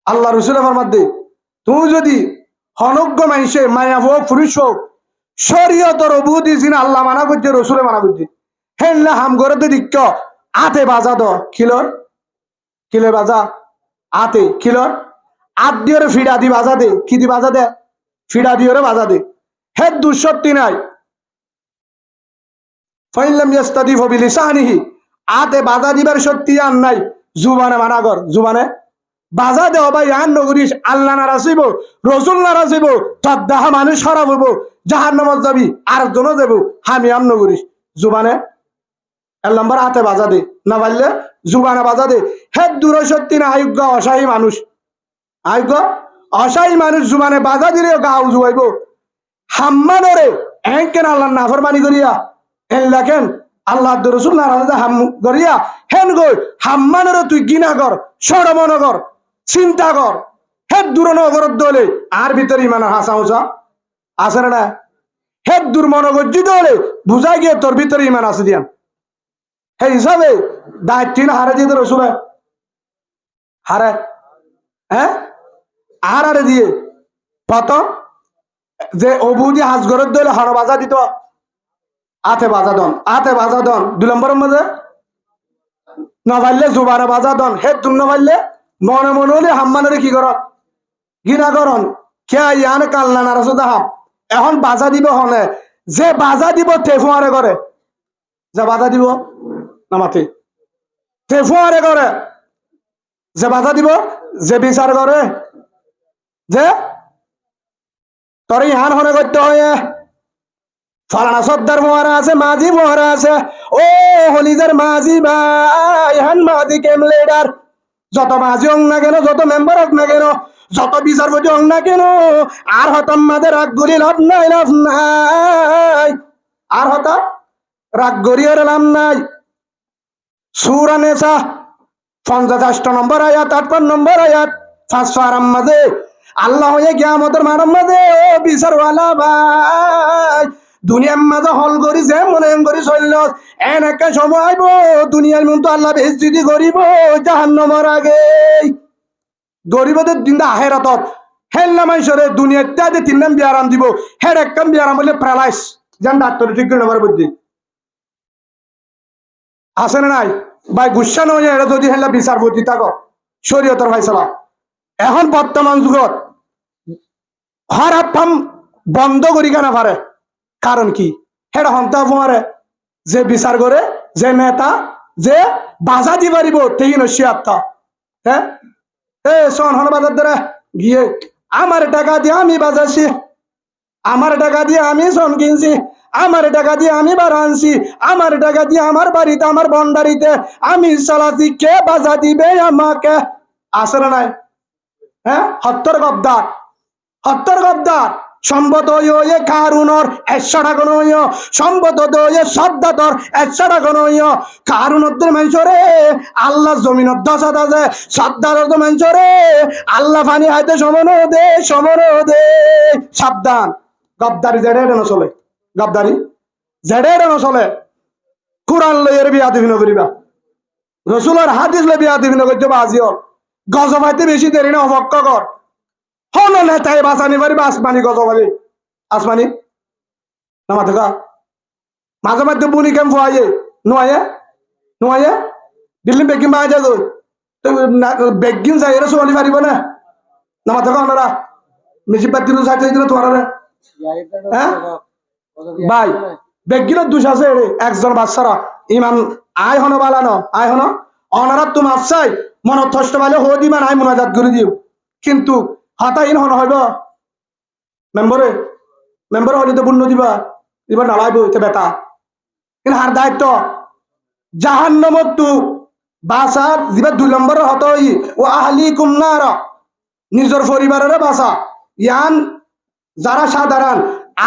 আল্লাহ রসুল আমার মধ্যে তুমি যদি হনজ্ঞ মানুষে মায়া হোক পুরুষ হোক শরীয়তর অবুদি যিনি আল্লাহ মানা করছে রসুলে মানা করছে হেনলে হাম করে দিক আতে বাজা দ কিলর কিলে বাজা আতে কিলর আত দিয়ে ফিডা দি বাজা দে কি দি বাজা দে ফিডা দিয়ে বাজা দে হে দুঃসত্তি নাই ফাইনলাম ইয়াস্তাদিফ বিলিসানিহি আতে বাজা দিবার শক্তি আর নাই জুবানে মানা কর জুবানে বাজা দেও ভাই আন নগরিস আল্লাহ নারাজ হইব রসুল নারাজ হইব তোর দেহা মানুষ খারাপ হইব জাহান্নামত যাবি আর জন যাব হামি আম নগরিস জুবানে এক নম্বর হাতে বাজা দে না পারলে জুবানে বাজা দে হে দূর সত্যি না আয়োগ্য অসাহী মানুষ আয়োগ্য অসাহী মানুষ জুবানে বাজা দিলে গাও জুয়াইব হাম্মানরে এনকেন আল্লাহ নাফরমানি করিয়া এন লেখেন আল্লাহ রসুল নারাজ হাম করিয়া হেন গই হাম্মানরে তুই গিনা কর সরমন কর চিন্তা কর হে দূর নগর দলে আর ভিতরে ইমান হাসা উসা আছে না হে দূর মনগজ্জিত হলে বুঝাই গিয়ে তোর ভিতরে ইমান আছে দিয়ান হে হিসাবে দায়িত্ব হারে দিয়ে রসুলে হারে হ্যাঁ আর আরে দিয়ে প্রথম যে অবুদি হাজ ঘরের দলে হর বাজা দিত আতে বাজা দন 2 নম্বরের মধ্যে নভাইলে জুবানে বাজা দন হে তুম নভাইলে মনে মনে হলে হাম্মানের কি কর গিনা করন কে ইয়ান কালনা নারাজ দাহাম এখন বাজা দিব হলে যে বাজা দিব তেফুয়ারে করে যে বাধা দিব না মাথে তেফুয়ারে করে যে বাধা দিব যে বিচার করে যে তোর ইহান হনে করতে হয় ফালানা সর্দার মহারা আছে মাঝি মহারা আছে ও হলিজার মাঝি ভাই হান মাঝি কেম লিডার যত মাঝি হোক না কেন যত মেম্বার হোক না কেন যত বিচারপতি হোক না কেন আর হতাম মাঝে রাগ গড়ি লাভ নাই আর হতা রাগ গড়িয়ে লাভ নাই সূরা নিসা 50 নম্বর আয়াত 58 নম্বর আয়াত 5 আরাম মাঝে আল্লাহ হয়ে কিয়ামতের মাঠের মাঝে ও বিচারওয়ালা ভাই দুনিয়ার মাঝে হল করি যে মনে করি চলল এন একটা সময় আইব দুনিয়ার মতো আল্লাহ বেইজ্জতি করিব জাহান্নামের আগে গরিবদের দিন আখিরাতত হেল্লা মাইশরে দুনিয়াতে 3 নাম বিয়ারাম দিব হের এক কাম বিয়ারাম বলে প্যারালাইজ জান ডাক্তার ঠিক করে নেবার বুদ্ধি আছে না নাই ভাই গুসা নয় এটা যদি হেল্লা বিচারপতি থাকো শরীয়তের ফয়সালা এখন বর্তমান যুগত খারাপ কাম বন্ধ করি কেন পারে কারণ কি হেটা হন্তা ফুমারে যে বিচার করে যে নেতা যে বাজা দি পারিব তেই নসিয়াত্তা হ্যাঁ এ শোন হন বাজার ধরে গিয়ে আমার টাকা দিয়ে আমি বাজাছি আমার টাকা দিয়ে আমি শোন কিনছি আমার টাকা দিয়ে আমি বার আনছি আমার টাকা দিয়ে আমার বাড়িতে আমার বন্ডারিতে আমি চালাচ্ছি কে বাজা দিবে আমাকে আসে না নাই হ্যাঁ হত্তর গদ্দার সম্পদ হয়ে কারুনর 100 টাকা নয় সম্পদ হয়ে সদ্দাতর 100 টাকা নয় কারুনদের মানুষরে আল্লাহ জমিনত 10,000 আছে সদ্দাতর মানুষরে আল্লাহ পানি হাইতে সমান দে সাবধান গদ্দারি জেডে না চলে গদ্দারি জেডে না চলে কুরআন লইয়ের বিয়া দিবিন করিবা রাসূলের হাদিস লই বিয়া দিবিন করতে বাজিও গজবাইতে বেশি দেরি না অপক্ষ কর হলো নেতাই বাঁচানি পারি আসমানি গজবালি আসমানি না মাথা মাঝে মাঝে বুনি কেম ফুয়াইয়ে নুয়াইয়ে দিল্লি বেগিন বাজা যাগো বেগিন যাই এরা চলি পারিব না না মাথা ওনারা মিশি পাতি চাইতে দিল তোমার হ্যাঁ ভাই বেগিনের দোষ আছে একজন বাচ্চারা ইমান আয় হনো বালানো আয় হনো অনারা তুমি আফসাই মনত থষ্ট পাইলে হো দিবা নাই মোনাজাত করে দিও কিন্তু হাতাহীন হন হইব মেম্বরে হলে তো বুন্ন দিবা এবার নালাইব এটা বেটা কিন্তু হার দায়িত্ব জাহান্নামত তু বাসার দিবা 2 নম্বরের হত হই ও আহলিকুম নার নিজের পরিবারের বাসা ইয়ান যারা সাধারণ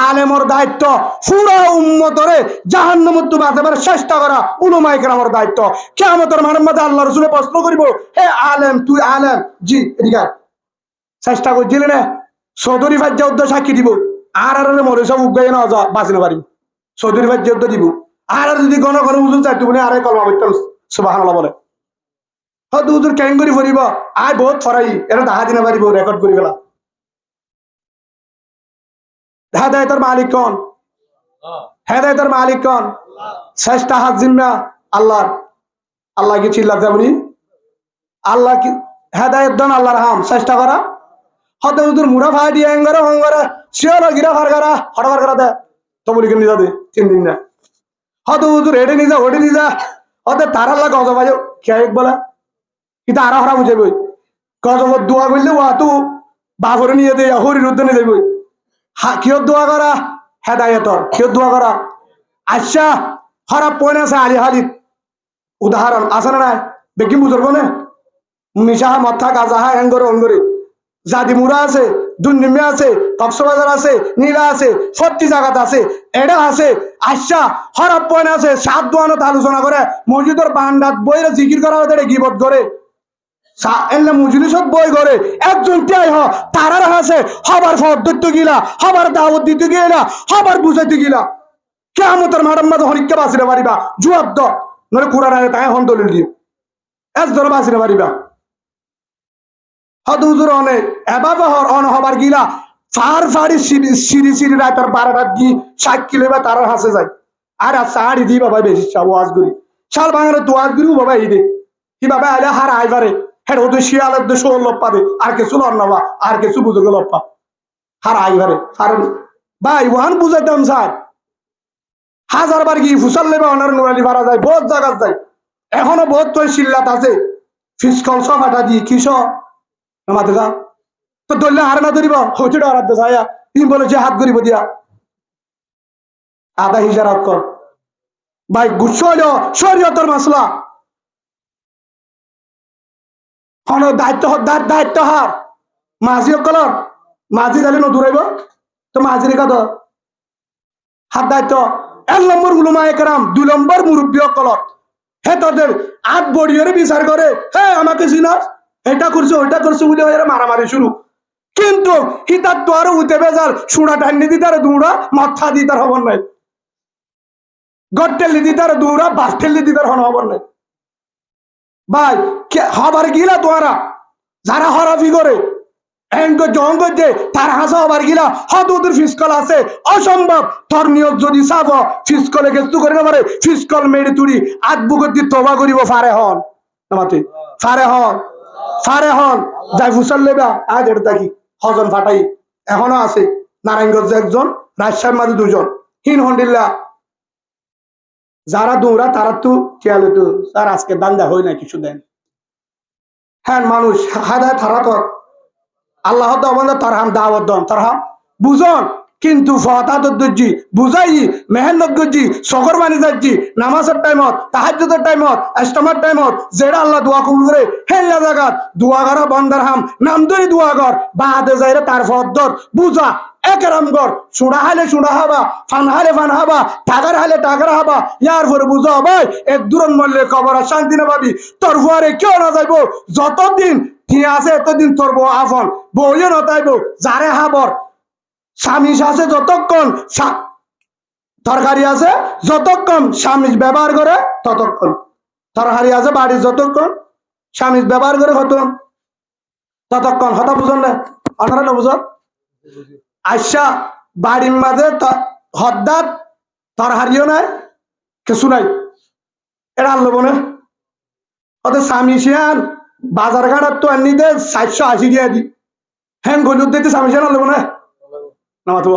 আলেমর দায়িত্ব পুরা উম্মতরে জাহান্নামত তু বাঁচাবার চেষ্টা করা উলামায়ে কেরামের দায়িত্ব কিয়ামতের মাঠের মধ্যে আল্লাহ রাসূলে প্রশ্ন করিব হে আলেম তুই আলেম জি এদিকে চেষ্টা করছিলেন চৌধুরী ভাজ্য উদ্যোগ সাক্ষী দিব আর মরে সব উগাই না বাঁচিতে পারিব চৌধুরী ভাজ্য উদ্যোগ দিব আর যদি গণ উজুন চাইতে বলে আরে কলমা বলতাম সুবহানাল্লাহ বলে হয়তো হুজুর কেন করি ফুরিব আয় বহুত ফরাই এটা দেখা দিনে পারিব রেকর্ড করি গেলা হেদায়তের মালিক কোন হেদায়তের মালিক কোন শেষটা হাত জিম্মা আল্লাহর আল্লাহ কি চিল্লা যাবনি আল্লাহ কি হেদায়ত দান আল্লাহর হাম চেষ্টা করা হয়তো হুজুর মুড়া ভাই দিয়ে এঙ্গারে হঙ্গারে শিওর গিরা ফার করা হঠাৎ করা দে তো বলি কেন নিজা দে 3 দিন না হয়তো হুজুর এডে নিজা ওডে নিজা হয়তো তার আল্লাহ গজ বাজে কে বলে কিন্তু আরা হরা বুঝে বই গজবত দোয়া করলে ও তো বাঘরে নিয়ে দেয় হরির উদ্যানে যাইব কিয় দোয়া করা হেদায়তর কিয় দোয়া করা আচ্ছা খারাপ পয়না আছে আলী হালিদ উদাহরণ আছে না নাই বেকি বুঝরব না মিশাহা মথা গাজাহা এঙ্গরে অঙ্গরে জাদি মুড়া আছে দুর্নিমে আছে কক্সবাজার আছে নীলা আছে সত্যি জায়গাতে আছে এটা আছে আচ্ছা খারাপ পয়না আছে সাত দোয়ানত আলোচনা করে মসজিদের বান্ডাত বইরে জিকির করা হতে গিবত করে মজলিসত বই করে একজন ত্যায় হ তারার হাসে হবার পদ্ধত গিলা হবার দাওয়াত দিতে গিলা হবার বুঝাইতে গিলা কেমতের মাডাম মাঝে হরিককে বাঁচিতে পারিবা জুয়াব দ নরে কুড়া রায় তাই হন দলিল দিয়ে এক ধরে বাঁচিতে পারিবা হদ হুজুর অনেক এবার অন হবার গিলা ফার ফাড়ি সিঁড়ি সিঁড়ি রায় তার 12 রাত গি 60 কিলো বা তারার হাসে যায় আর সাড়ি দি বাবা বেশি চাবো আজগুড়ি শাল বাঙালি তো আজগুড়ি বাবা এই দে কি বাবা আলে হার আইবারে হ্যাঁ ওদের শিয়ালের দেশে লপ্পা দে আর কিছু লন্নবা আর কিছু বুঝে লপ্পা হার আইবারে কারণ ভাই ওহান বুঝাইতাম স্যার 1000 বার কি ফুসাল লেবে অনার নুরালি ভাড়া যায় বহুত জায়গা যায় এখনো বহুত তো শিল্লাত আছে ফিসকল সব হাঁটা দি কিস আমাদের তো ধরলে হার না ধরিব হইতে ডরাতে যায় তুমি বলে যে হাত ধরিব দিয়া আধা হিজারাত কর ভাই গুচ্ছ হলো শরীয়তের মাসলা দায়িত্ব হার মাঝি অকলর মাঝি যালে নদুরাইব তো মাঝির কথা হাত দায়িত্ব 1 নম্বর উলুমা একরাম 2 নম্বর মুরব্বী অকলর হে তোদের 8 বড়িয়রে বিচার করে হ্যাঁ আমাকে চিনাস এটা করছে ওইটা করছে বলে মারামারি শুরু কিন্তু হিতার তো আরো উঠে বেজাল সুড়া টান্নি দিতে আর দৌড়া মাথা দিতে হবার নাই গড় দিতে আর দৌড়া বাস ঠেললি দিতে হবার নাই ভাই হবার গিলা তোরা যারা হরাফি করে তার হাসা হবার গিলা হত ওদের ফিসকল আছে অসম্ভব তোর নিয়োগ যদি চাব ফিসকলে গেস্তু করে না পারে ফিসকল মেরে তুড়ি আট বুকের দিয়ে তবা করিব ফারে হন নামাতে ফারে হন যাই ফুসাল লেবা আজ এটা দেখি হজন ফাটাই এখনো আছে নারায়ণগঞ্জে একজন রাজশাহীর মাঝে 2 জন হিন হন্ডিল্লা যারা দৌড়া তারা তো খেয়াল তো স্যার আজকে দান্দা হয় না কিছু দেন হ্যাঁ মানুষ হাদায় তারা তো আল্লাহ তার হাম দাওয়াত দন তার হাম বুঝন কিন্তু ফতাদুজ্জি বুঝাই মেহনত গজ্জি সকর বানি যাচ্ছি নামাজের টাইমত তাহাজ্জুদের টাইমত ইস্তেমার টাইমত যেটা আল্লাহ দোয়া কবুল করে হেল্লা জায়গাত দোয়া করা বন্দার হাম নাম ধরে দোয়া কর বাদে যাইরে তার ফদ্দর বুঝা একরাম কর সুড়া হালে সুড়া হাবা ফান হালে ফান হাবা টাকার হালে টাকার হাবা ইয়ার পরে বুঝা ভাই এক দূরন মরলে কবর শান্তি না পাবি তোর ফুয়ারে কেউ না যাইব যতদিন ঠিক আছে এতদিন তোর বউ আফন বউয়ে নতাইব যারে হাবর স্বামী আছে যতক্ষণ তরকারি আছে যতক্ষণ স্বামী ব্যবহার করে ততক্ষণ তরকারি আছে বাড়ি যতক্ষণ স্বামী ব্যবহার করে ততক্ষণ হতা বুঝন না আপনারা না বুঝন আচ্ছা বাড়ির মাঝে হদ্দাত তরকারিও নাই কিছু নাই এটা আনলো মনে ওদের স্বামী শিয়ান বাজার ঘাটার তো আনি দে 780 দিয়ে দি হ্যাঁ গলুদ দিতে স্বামী শিয়ান আনলো মনে না তো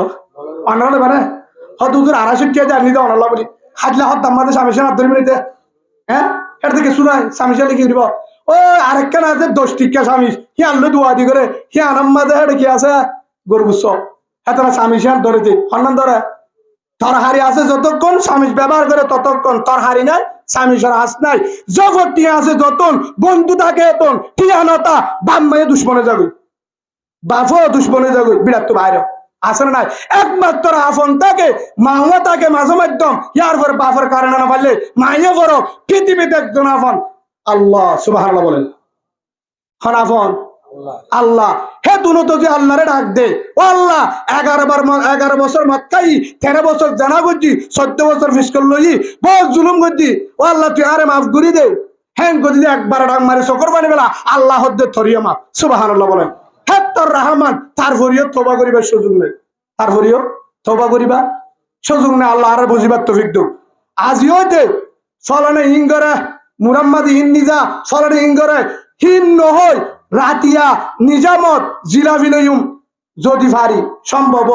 অনার মানে হয়তো তোর 250 টাকা জানি দে অনার বলি হাজলা হত দাম মাঝে স্বামী শিয়ান ধরে নিতে হ্যাঁ এটা থেকে কিছু নাই স্বামী শিয়ান লিখে দিব ও আরেকখান আছে 10 টিকা স্বামী হি আনলো দোয়া দি করে হি আনাম মাঝে এটা কি আছে গরুস এত স্বামী শিয়ান ধরেছে হন্নান ধরে তরহারি আছে যতক্ষণ স্বামী ব্যবহার করে ততক্ষণ তরহারি নাই স্বামী সারা হাস নাই যখন টিয়া আছে যতন বন্ধু থাকে এতন টিয়া নতা বাম মেয়ে দুশ্মনে যাবে বাপও দুশ্মনে যাবে বিরাট তো বাইরে আসলে নাই একমাত্র আফন থাকে মাও থাকে মাঝে মাধ্যম ইয়ার পর বাপের কারণে না পারলে মাইয়ে বড় পৃথিবীতে একজন আফন আল্লাহ সুবহানাল্লাহ বলেন হন আফন আল্লাহ হে দুনো তো যে আল্লাহরে ডাক দে ও আল্লাহ 11 বছর মক্কাই 13 বছর জানা করছি 14 বছর ফিসকল লই বহুত জুলুম করছি ও আল্লাহ তুই আরে মাফ করি দে হ্যাঁ যদি একবার ডাক মারে চকর পানি বেলা আল্লাহ হদ্দে থরিয়া মা সুবহানাল্লাহ বলেন। হ্যাঁ তোর রহমান তারপরেও তওবা করিবার সুযোগ নেই, তারপরেও তওবা করিবা সুযোগ নেই। আল্লাহ আর বুঝিবার তৌফিক দাও। আজিও দে ফলনে ইঙ্গরে মুরাম্মাদি হিন নিজা ফলনে ইঙ্গরে হিন নহই রাতিয়া নিজামত জিলাপি লইম যদি পারি সম্ভব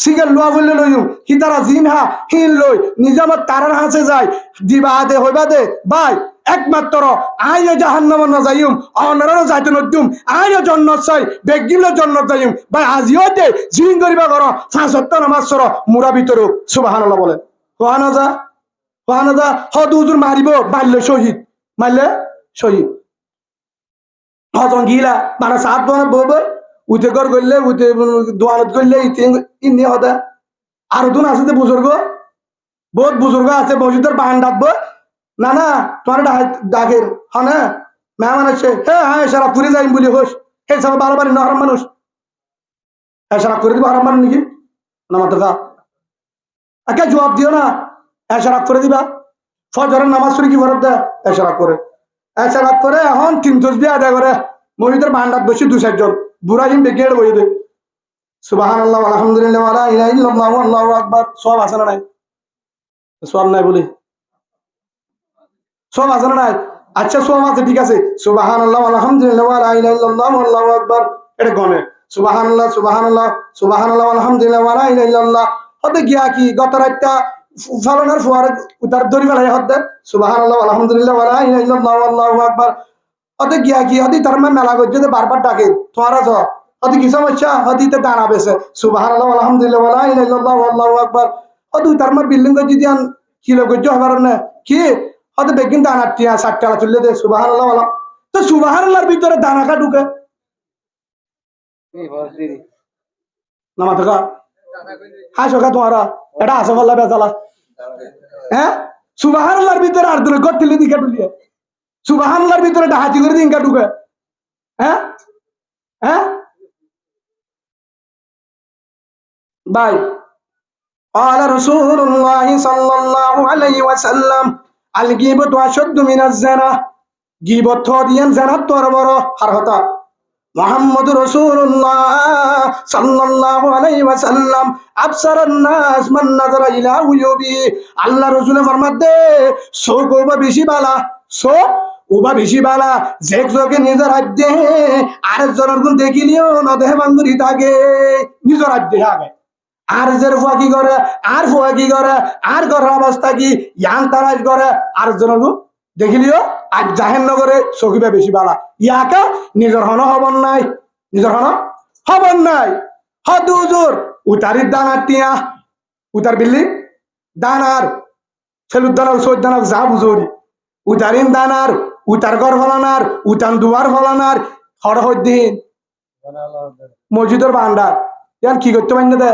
সিঙ্গেল লোয়া বললে লইম হিতারা জিনহা হিন লই নিজামত তারার হাসে যায় দিবা দে হইবা দে ভাই একমাত্র আইও জাহান্নাম না যাইম অনারও যাইতে নদুম আইও জন্নত চাই বেগিলো জন্নত যাইম ভাই আজিও দে জিন করিবা করো ৫ নামাজ সর মুরা ভিতর সুবহানাল্লাহ বলে কোহানা যা হদ হুজুর মারিব মারলে শহীদ, মারলে শহীদ হজন গিলা মানে সাত দোয়ান বব উঠে ঘর করলে উঠে দোয়ানত করলে ইনি হদা আরো দুন আছে বুজুর্গ বহুত বুজুর্গ আছে মসজিদের বাহান ডাকবো না না তোমার ডাকের হ্যাঁ মেহমান আছে হ্যাঁ হ্যাঁ সারা পুরে যাইম বলি হোস হে সব বারবার নহরাম মানুষ হ্যাঁ সারা করে দিব হারাম মানুষ নাকি না মাত্র একে জবাব দিও না এশারাক করে দিবা ফজরের নামাজ পড়ে কি ফরত দেয় এশারাক করে এখন ৩ তাসবিহ আদায় করে মসজিদের বারান্দাত বসে ২-৪ জন বুড়াহিম বেগেড় বই দে সুবহানাল্লাহ আলহামদুলিল্লাহ ওয়া লা ইলাহা ইল্লাল্লাহু আল্লাহু আকবার সব আছে না নাই সব নাই বলি সব আছে না নাই আচ্ছা সব আছে ঠিক আছে সুবহানাল্লাহ আলহামদুলিল্লাহ ওয়া লা ইলাহা ইল্লাল্লাহু আল্লাহু আকবার এটা গনে সুবহানাল্লাহ সুবহানাল্লাহ সুবহানাল্লাহ আলহামদুলিল্লাহ ওয়া লা ইলাহা ইল্লাল্লাহ হতে গিয়া কি গত রাতটা ফলনের ফুয়ারে উতার দড়ি ফেলাই হতে সুবহানাল্লাহ আলহামদুলিল্লাহ ওয়া লা ইলাহা ইল্লাল্লাহু আল্লাহু আকবার হতে গিয়া কি হতে তার মেলা করছে যে বারবার ডাকে তোরা য হতে কি সমস্যা হতে তে দাঁড়া বেছে সুবহানাল্লাহ আলহামদুলিল্লাহ ওয়া লা ইলাহা ইল্লাল্লাহু আল্লাহু আকবার হতে তার বিল্ডিং করছে দিয়ান কিলো করছে হবার না কি হতে বেগিন দানা টিয়া 60 টাকা চলে দে সুবহানাল্লাহ তো সুবহানাল্লাহর ভিতরে দানাকা ঢুকে নামা থাকা হ্যাঁ সকা তোমারা এটা আসো বললা বেজালা হ্যাঁ সুবহানাল্লাহর ভিতরে আর দূরে গটিলে দিকে ঢুলিয়ে সুবহানাল্লাহর ভিতরে ডাহাতি করে দিনকা ঢুকে হ্যাঁ হ্যাঁ ভাই قال رسول الله صلى الله عليه وسلم الغيبة أشد من الزنا গীবত দিয়ান জানাত তোর বড় আর হতা মুহাম্মদ রাসূলুল্লাহ সাল্লাল্লাহু আলাইহি ওয়াসাল্লাম আবসারান নাস মান নাযারা ইলা উয়ুবি আল্লাহ রাসূল ফরমাতে শোক ওবা বেশি বালা শোক ওবা বেশি বালা যে যোগে নিজের আদ্যে আর জনের গুণ দেখিলিও না দেহ বাঙ্গুরি থাকে নিজের আদ্যে আগে আর জের ফুয়া কি করে আর ফুয়া কি করে আর ঘরের অবস্থা কি ইয়ান তারাজ করে আর জনের গুণ দেখিলিও আর জাহেন্নগরে সকিবে বেশি বালা ইয়াকা নিজের হন হবন নাই নিজের হন হবন নাই হদ হুজুর উতারির দানার টিয়া উতার বিল্লি দানার ছেলুর দানার সৈর দানার যা বুঝরি উতারিন দানার উতার ঘর ফলানার উতান দুয়ার ফলানার হর হদ্দিন মসজিদের বান্ডার ইয়ান কি করতে পারি না দে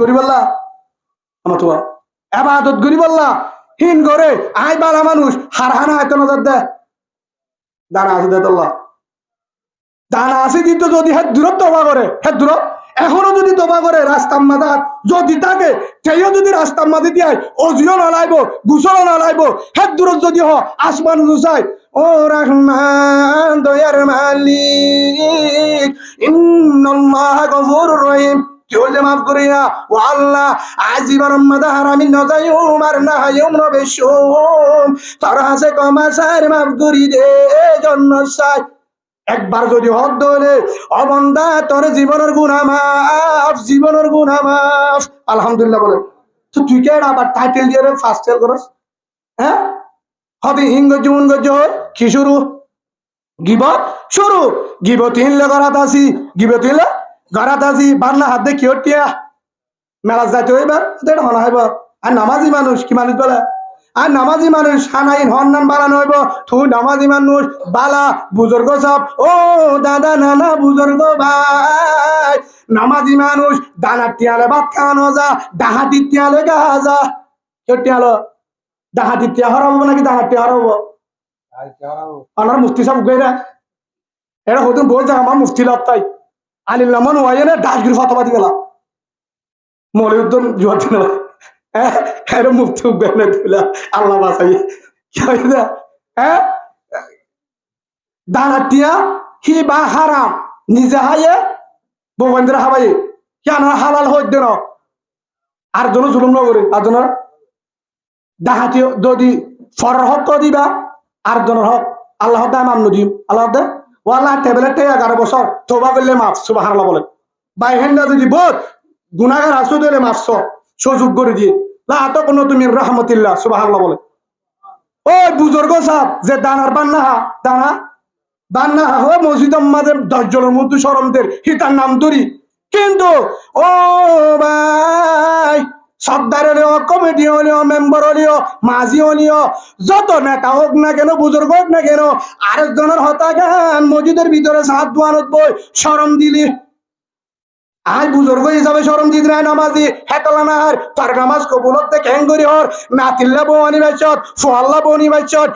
করি বললা আমার তো এবাদত করি বললা হিন করে আই বালা মানুষ হারহানা হয়তো নজর দে দানা আছে দে তোল্লা দানা আছে দিত যদি হে দূরত তোবা করে হে দূরত এখনো যদি তোবা করে রাস্তার মাথা যদি থাকে সেও যদি রাস্তার মাঝে দিয়ে অজিও নালাইব গুসলও নালাইব হে দূরত যদি হ আসমান জুসাই ও রহমান দয়ার মালিক ইন্নাল্লাহ গফুরুর রহিম কেউ যে মাফ করি না ও আল্লাহ আজীবন হারামি নজায়ুম আর না হায়ুম নবেশুম তার হাসে কমাসার মাফ করি দে জন্য চাই একবার যদি হদ ধরে অবন্দা তোর জীবনের গুনাহ মাফ জীবনের গুনাহ মাফ আলহামদুলিল্লাহ বলে তো তুই কে আবার টাইটেল দিয়ে ফার্স্ট টেল করস হ্যাঁ হবে হিঙ্গ জীবন গজ কি শুরু গিবত শুরু গিবত হিনলে করাত আসি গিবত হিনলে গড়াত আজি বান্না হাত দিয়ে কিয়টিয়া মেলা যাইতে হইবার এটা হনা হইব আর নামাজি মানুষ কি মানুষ বলে আর নামাজি মানুষ সানাইন হন্নান বানানো হইব তুই নামাজি মানুষ বালা বুজুর্গ সব ও দাদা নানা বুজুর্গ ভাই নামাজি মানুষ দানার টিয়ালে ভাত খাওয়ানো যা ডাহাতি টিয়ালে গাজা কেটিয়ালো ডাহাতি টিয়া হরাবো নাকি দানার টিয়া হরাবো আমার মুফতি সব গেরা এটা হতুন বল যা আমার মুফতি লত্তাই আলিল নামান ওয়াই না ডাসগুরি ফতোয়া দিলা মলিউদ্দিন জুয়াতি না হ্যাঁ মুফতি উগবে না দিলা আল্লাহ বাসাই কি হইছে হ্যাঁ দানাতিয়া হি বা হারাম নিজে হাইয়ে বৌবান্ধের হাবাইয়ে কেন হালাল হইতে ন আর জন জুলুম নগরে আর জনের ডাহাতি যদি ফরের হক দিবা আর জনের হক আল্লাহ দায় মান্য দিম আল্লাহ দে ও আল্লাহ টেবলেট 11 বছর তোবা করলে মাফ সুবহানাল্লাহ বলে বাই হেন্ডা যদি বোধ গুনাহগার আসো দিলে মাফছ সুযোগ করে দিয়ে লা তো কোনো তুমি রাহমাতিল্লাহ সুবহানাল্লাহ বলে ওই বুজুর্গ সাহেব যে দানার দানা বান্না হো মসজিদ মাঝে 10 জনের মধ্যে শরমদের হিতার নাম ধরি কিন্তু ও ভাই সর্দার হলেও কমিটি হলেও মেম্বার হলেও মাঝি হলেও যত নেতা হোক না কেন বুজুর্গ হোক না কেন আরেকজনের হতা জ্ঞান মসজিদের ভিতরে সাত দোয়ানত বই শরম দিলি আজ বুজুর্গ হিসাবে শরম দিত নাই নামাজি হেতলা না আর তার নামাজ কবুলত দেখে করি হর নাতিল্লা বউ আনিবাইছত ফোয়াল্লা বউ আনিবাইছত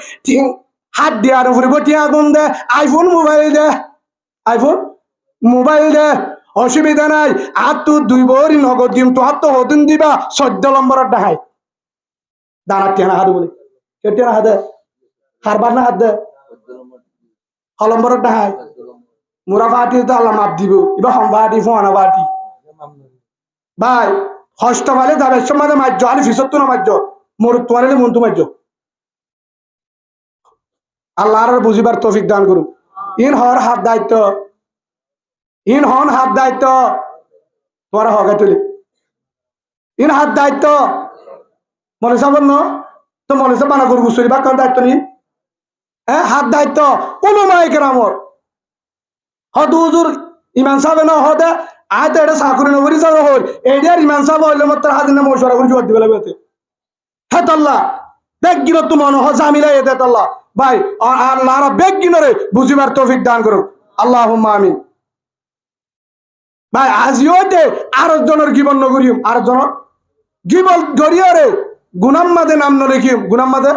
হাত দিয়ে আর উপরে বটি আগুন দে আইফোন মোবাইল দে অসুবিধা নাই আর তো 2 বড়ি নগদ দিম তো আর তো হদিন দিবা 14 নম্বরের দেখাই দাঁড়া টেনা হাত বলে টেনা হাতে হারবার না হাত দে নম্বরের দেখাই মুরা পার্টি তো আল্লাহ মাপ দিব এবার হম পার্টি ফোনা পার্টি ভাই হস্ত পালে যাবে সমাজে মার্য আলি ফিসত তো না মার্য মোর তোয়ালে মন তো মার্য আল্লাহর বুঝিবার তৌফিক দান করুন ইন হর হাত দায়িত্ব তোমার হকে তুলি ইন হাত দায়িত্ব মনে সাবন তো মনে সব বানা করবো শরীর বা কার দায়িত্ব নি হ্যাঁ হাত দায়িত্ব অনুমায় কেরামর হদ হুজুর ইমান সাহেব না হদে আয় তো এটা চাকরি নকরি যাবে হল এইটার ইমান সাহেব হইলে মত হাজির না মশওয়ারা করে জোর দিবে লাগবে হ্যাঁ তাল্লাহ বেগ গিনো তো মনে হয় জামিলা এতে তাল্লাহ ভাই আল্লাহ বেগ গিনরে বুঝিবার তৌফিক দান করুক আল্লাহুম্মা আমিন ভাই আজিও দে আরো জনের জীবন নগরিম আর জন জীবন গড়িয়ারে গুনাম মাঝে নাম নলিখিম গুনাম মাঝে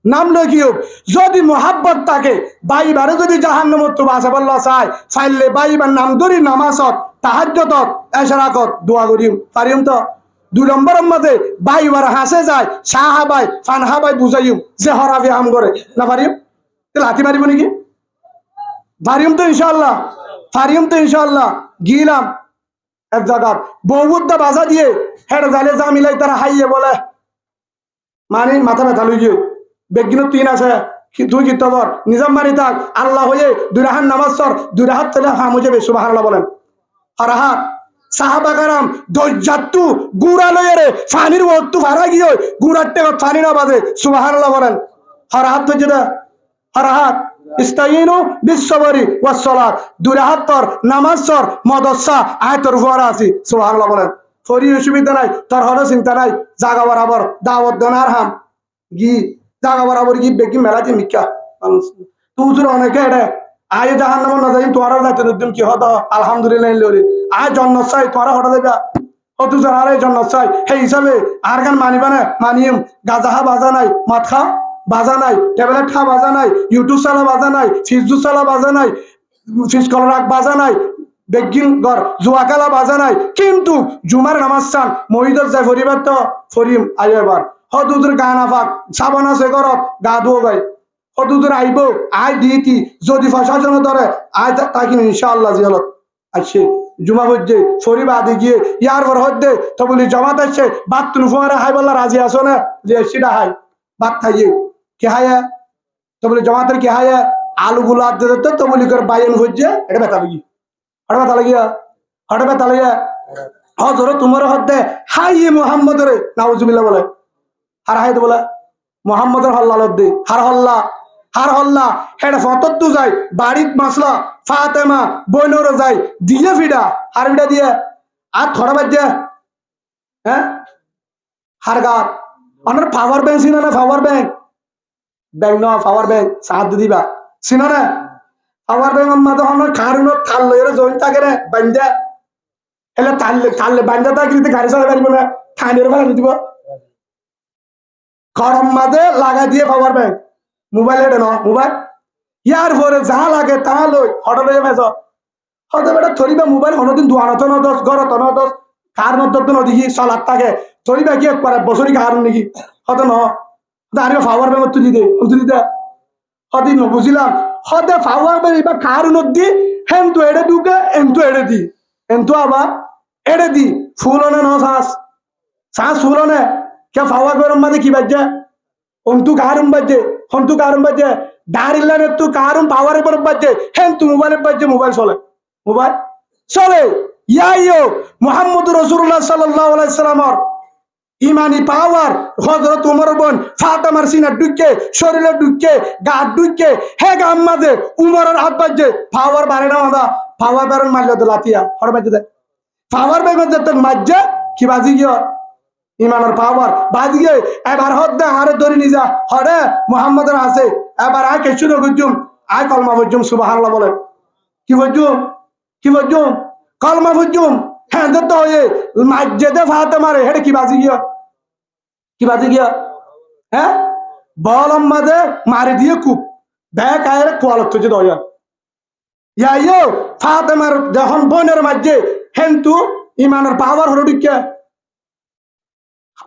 নাম নলিখিম যদি মোহাব্বত থাকে বাইবারে যদি জাহান্নামত তো বাঁচা বললা চাই চাইলে বাইবার নাম ধরি নামাজত তাহাজ্জুদত এশরাকত দোয়া করিম পারিম তো 2 নম্বরের মাঝে বাইবার হাসে যায় সাহাবাই ফানহাবাই বুঝাইম যে হরাবি হাম করে না পারিম তাহলে হাতি মারিব নাকি পারিম তো ইনশাআল্লাহ গিলাম এক জায়গার বহুদা বাজা দিয়ে হেড জালে যা মিলাই তারা হাইয়ে বলে মানে মাথা ব্যথা লই গিয়ে বেগিন 3 আছে তুই কি তবর নিজাম মারি থাক আল্লাহ হয়ে 2 রাহাত নামাজ সর 2 রাহাত চলে হাম হয়ে যাবে সুবহানাল্লাহ বলেন আর হাত সাহাবা কারাম দজ্জাতু গুড়া লইরে পানির ওয়াক্ত ফারা গিয়ে গুড়ার টেকা পানি না বাজে সুবহানাল্লাহ বলেন আর হাত তো যেটা আর হাত ইস্তাইনু বিসসাবরি ওয়াস সালাত 2 রাহাত তোর নামাজ সর মদসা আয়াতের উপর আছে সুবহানাল্লাহ বলেন ফরি অসুবিধা নাই তোর হলো চিন্তা নাই জাগা বরাবর দাওয়াত দনার হাম গি জাগা বরাবর গি বেকি মেলাতে মিক্কা তুই হুজুর অনেকে এটা আয় জাহান্নাম না যাই তোরা যাইতে নদম কি হতো আলহামদুলিল্লাহ লরি আয় জান্নাত চাই তোরা হঠাৎ যাবা হতু জানার এই জান্নাত চাই সেই হিসাবে আর গান মানিবা না মানিম গাজাহা বাজা নাই মাথা বাজা নাই ট্যাবলেট খা বাজা নাই ইউটিউব চালা বাজা নাই ফেসবুক চালা বাজা নাই ফিস কলরাক বাজা নাই বেগিন গর জুয়াকালা বাজা নাই কিন্তু জুমার নামাজ চান মহিদর যায় ফরিবার তো ফরিম আই এবার হদুদুর গান আফাক সাবান আছে ঘরত গা ধুও গাই হদুদুর আইব আই দিতি যদি প্রশাসন ধরে আয় তাকি ইনশাআল্লাহ জিয়ালত আসছে জুমা হচ্ছে ফরিবা আদি গিয়ে ইয়ার পর হদ্দে তো বলি জমাত আসছে বাত তুন ফুয়ারা হাই বললা রাজি আসো না যে সেটা হাই বাত খাইয়ে কে হায়া তো বলি জমাতের কে হায়া আলু গুলো আদ দিতে তো বলি করে বাইন হচ্ছে এটা ব্যথা লাগি হঠাৎ ব্যথা লাগিয়া হজর তোমার হদ্দে হাই মোহাম্মদ রে নাউজুবিল্লাহ বলে আর হাই তো বলে মোহাম্মদের হল্লা লদ্দে হার হল্লা হেড ফতত তো যায় বাড়িত মাসলা ফাতেমা বইনর যায় দিয়ে ফিডা হার ফিডা দিয়ে আর থরা বাদ দিয়ে হ্যাঁ হার গাত অনার পাওয়ার ব্যাংক চিনা না পাওয়ার ব্যাংক পাওয়ার ব্যাংক সাহায্য দিবা চিনা না পাওয়ার ব্যাংক মাঝে অনার কারণ থাল লইরে জয়েন থাকে রে বান্ধা এলে থাললে বান্ধা থাকলে গাড়ি চালা পারিব না ঠান্ডের ফেলা দিব গরম মাঝে লাগা দিয়ে পাওয়ার ব্যাংক মোবাইল এটা মোবাইল ইয়ার পরে যা লাগে তা লই হঠাৎ হয়ে মেজ হঠাৎ বেটা থরিবা মোবাইল কোনোদিন দোয়ানত নদস গরত নদস কার মধ্যে নদীকি চলার থাকে থরিবা কি একবার বছরই কারণ নাকি হত ন আর পাওয়ার ব্যাংক দিতে হদিন বুঝিলাম হদে ফাওয়ার বেরি বা কার নদী হেন তো এড়ে দুকে এন তো এড়ে দি এন তো আবার এড়ে দি ফুলনে ন শ্বাস শ্বাস ফুলনে কে ফাওয়ার গরম মানে কি বাজে অন্তু কারুম বাজে হন্তু কারুম বাজে দাঁড়িলানে তু কারুম পাওয়ারে বরফ বাজে হেন তু মোবাইলে বাজে মোবাইল চলে মোবাইল চলে ইয়াইও মুহাম্মদুর রাসূলুল্লাহ সাল্লাল্লাহু আলাইহি সাল্লামর ইমানি পাওয়ার হযরত উমর বোন ফাতেমার সিনা ঢুকে শরীরে ঢুকে গা ঢুকে হে গাম মাঝে উমরের হাত বাজে পাওয়ার বাড়ে না মাদা পাওয়ার বারণ মারলে তো লাতিয়া হর বাজে দে পাওয়ার বেগত যেতে মাজ্জে কি বাজি গিয়ে ইমানের পাওয়ার বাজি গিয়ে এবার হদ দে আরে ধরে নিজা হরে মুহাম্মদের আছে এবার আয় কে শুরু করজুম আয় কলমা বজুম সুবহানাল্লাহ বলে কি বজুম কি বজুম কলমা বজুম হ্যাঁ তো হয়ে মাজ্জে দে ফাতেমারে হেডে কি বাজি গিয়া কি বাজে গিয়া হ্যাঁ বলম মাঝে মারি দিয়ে কুপ ব্যাগ আয়ের কোয়ালত তুই দয়া ইয়াইও ফাতেমার যখন বোনের মাঝে হেন্তু ইমানের পাওয়ার হলো ডিকে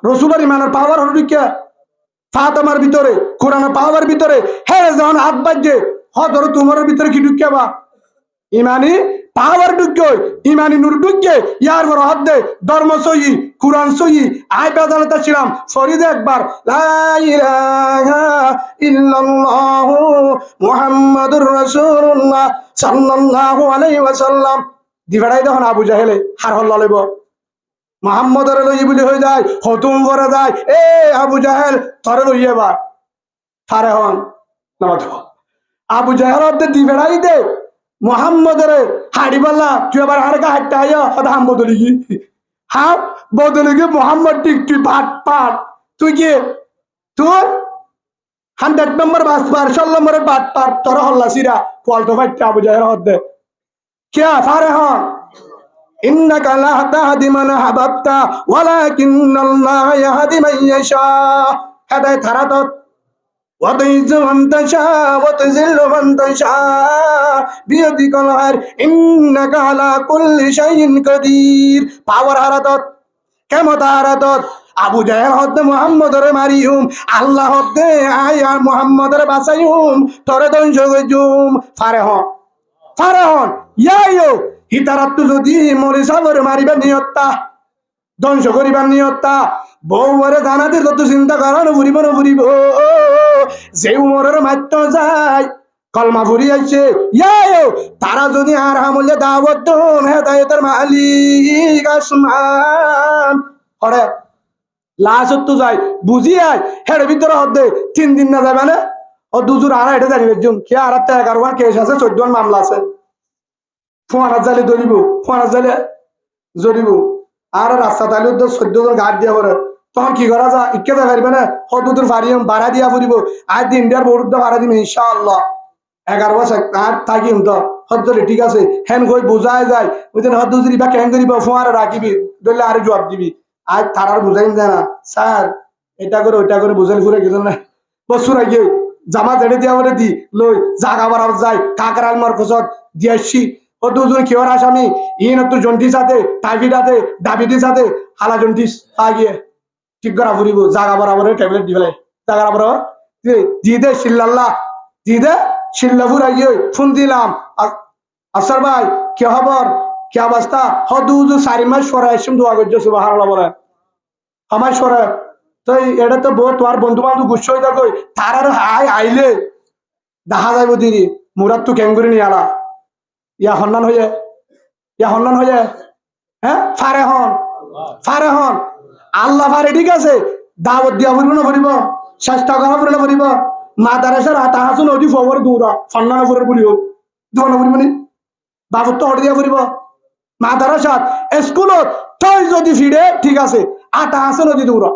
রসুলের ইমানের পাওয়ার হলো ডিকে ফাতেমার ভিতরে কোরআনের পাওয়ার ভিতরে হে যখন হাত বাজে হজর তোমার ভিতরে কি ঢুকে বা ইমানি পাওয়ার ঢুকে ইমানি নূর ঢুকে ইয়ার বড় হাত দে ধর্ম সহি কুরআন সহি আই বেজালতা ছিলাম ফরিদে একবার লা ইলাহা ইল্লাল্লাহ মুহাম্মাদুর রাসূলুল্লাহ সাল্লাল্লাহু আলাইহি ওয়াসাল্লাম দিবাড়াই তখন আবু জাহেলে হার হল ললেব মুহাম্মদের লই বলি হয়ে যায় হতুম করে যায় এ আবু জাহেল তরে লইয়ে বা ফারে হন নামাজ আবু জাহেল অর্ধে দিবাড়াই দে মুহাম্মদের হাড়ি পাল্লা তুই আবার আর গা হাঁটতে আয় হতে হাম বদলি কি হাম বদলি কি মোহাম্মদ ঠিক তুই পাট পাট তুই কি তুই 100 নম্বর বাস পার 16 নম্বরের পাট পার তোর হল্লা সিরা পল্টো ফাইটতে আবু জাহের হদ্দে কে ফারে হন إنك لا تهدي من أحببت ولكن الله يهدي من يشاء هذا ثرات وتعز من تشاء وتذل من تشاء بيدك الخير إنك على كل شيء قدير পাওয়ার হারাতত কেমত হারাতত আবু জাহেল হদ্দে মুহাম্মদরে মারিউম আল্লাহ হদ্দে আয় আর মুহাম্মদরে বাঁচাইউম তরে ধ্বংস কইজুম ফারে হন ইয়াইও হিতারাত্তু যদি মরিসাবরে মারিবার নিয়ত্তা ধ্বংস করিবার নিয়ত্তা বউরে জানাতে যত চিন্তা করানো ফুরিব যে উমরের মাত্র যায় কলমা ফুরি আইছে ইয়াও তারা যদি আর আমলে দাওয়াত দন হেদায়েতের মালিক আসমান হরে লাশত তো যায় বুঝি আয় হের ভিতরে হদ্দে 3 দিন না যাবে না ও দুজুর আর এটা জানিবে জুম কে আর 11 কেস আছে 14 মামলা আছে ফোয়ানা জালে জরিব আর রাস্তা তাইলে 14 জন গার্ড দিয়া পরে তখন কি করা যা ইকে যা পারিবে না হদুদুর ফারিম ভাড়া দিয়া ফুরিব আজ ইন্ডিয়ার বোর্ড ভাড়া দিম ইনশাআল্লাহ 11 বছর আর থাকিম তো হদ্দরে ঠিক আছে হেন কই বুঝায় যায় ওইদিন হদুদুরি বা কেন করিব ফোয়ারা রাখিবি দলে আর জবাব দিবি আজ তারার বুঝাইন যায় না স্যার এটা করে ওইটা করে বুঝাইল ফুরে গেল না বছর আগে জামা জেড়ে দিয়া বলে দি লই জাগা বাড়াও যায় কাকার আলমার খোঁজত দিয়াছি ও দুজন কেওর আসামি ইন তো জন্টির সাথে টাইফিডাতে ডায়াবেটিস সাথে হালা জন্টিস গিয়ে ঠিক করা ফুরিব জাগা বরাবর ট্যাবলেট দি ফেলে জাগা বরাবর জিদে শিল্লাল্লাহ জিদে শিল্লাফুর আইয়ে ফোন দিলাম আফসার ভাই কি খবর কি অবস্থা হদুজু 4 মাস পরে আসিম দোয়া করছো সুবহানাল্লাহ বলে আমার সরে তো এটা তো বহুত তোমার বন্ধু বান্ধব গুচ্ছ হয়ে থাকো তার আর আইলে দেখা যাইব দিদি মুরাদ তো ক্যাঙ্গুরি নিয়ে আলা ইয়া হন্নান হয়ে হ্যাঁ ফারে হন আল্লাহ ফারে ঠিক আছে দাওয়াত দিয়া ফুরিব না ফুরিব চেষ্টা করা ফুরিলে ফুরিব মাদারাসার তাহাসুন অধি ফবর দৌড়া ফন্নানো ফুরের ফুরিব দোকানো ফুরিব নি বাবুর তো হটে দিয়া ফুরিব মাদারাসাত স্কুলত তই যদি ফিরে ঠিক আছে তাহাসুন অধি দৌড়া